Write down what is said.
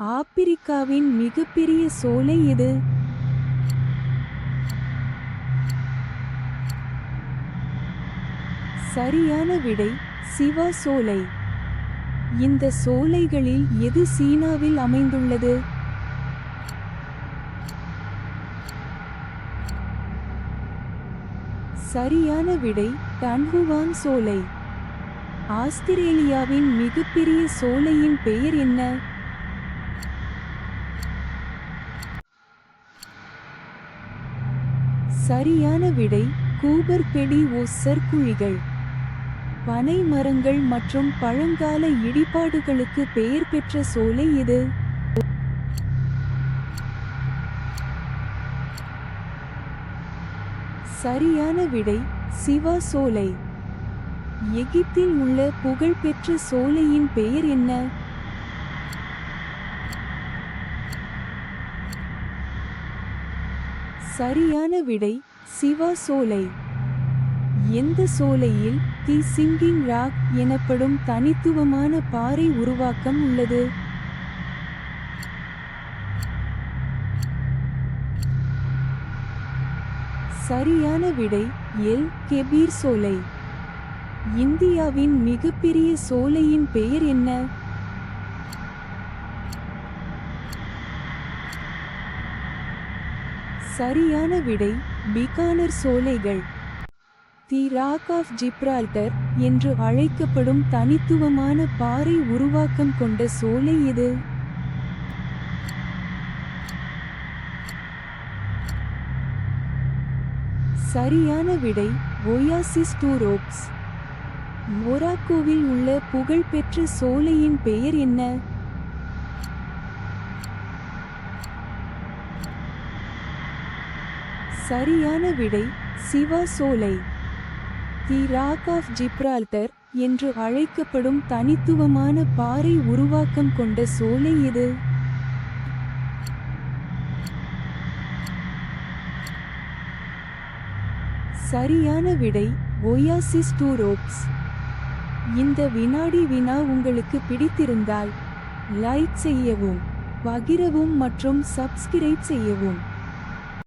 ஆப்பிரிக்காவின் மிகப்பெரிய சோலை எது? சரியான விடை சிவா சோலை. இந்த சோலைகளில் எது சீனாவில் அமைந்துள்ளது? சரியான விடை டன்ஹுவாங் சோலை. ஆஸ்திரேலியாவின் மிகப்பெரிய சோலையின் பெயர் என்ன? சரியான விடை கூபர் பெடி ஒஸ்ஸர் குழிகள். பனை மரங்கள் மற்றும் பழங்கால இடிபாடுகளுக்கு பெயர் பெற்ற சோலை எது? சரியான விடை சிவா சோலை. எகிப்தில் உள்ள புகழ்பெற்ற சோலையின் பெயர் என்ன? சரியான விடை சிவா சோலை. எந்த சோலையில் தி சிங்கிங் ராக் எனப்படும் தனித்துவமான பாறை உருவாக்கம் உள்ளது? சரியான விடை எல் கெபீர் சோலை. இந்தியாவின் மிகப்பெரிய சோலையின் பெயர் என்ன? சரியான விடை பிகானர் சோலைகள். தி ராக் ஆஃப் ஜிப்ரால்டர் என்று அழைக்கப்படும் தனித்துவமான பாறை உருவாக்கம் கொண்ட சோலை எது? சரியான விடை ஒயாசிஸ் டூ ரோப்ஸ். மொராக்கோவில் உள்ள புகழ்பெற்ற சோலையின் பெயர் என்ன? சரியான விடை சிவா சோலை. தி ராக் ஆஃப் ஜிப்ரால்டர் என்று அழைக்கப்படும் தனித்துவமான பாறை உருவாக்கம் கொண்ட சோலை எது? சரியான விடை ஒயாசிஸ் டூ ரோப்ஸ். இந்த வினாடி வினா உங்களுக்கு பிடித்திருந்தால் லைக் செய்யவும், பகிரவும் மற்றும் சப்ஸ்கிரைப் செய்யவும்.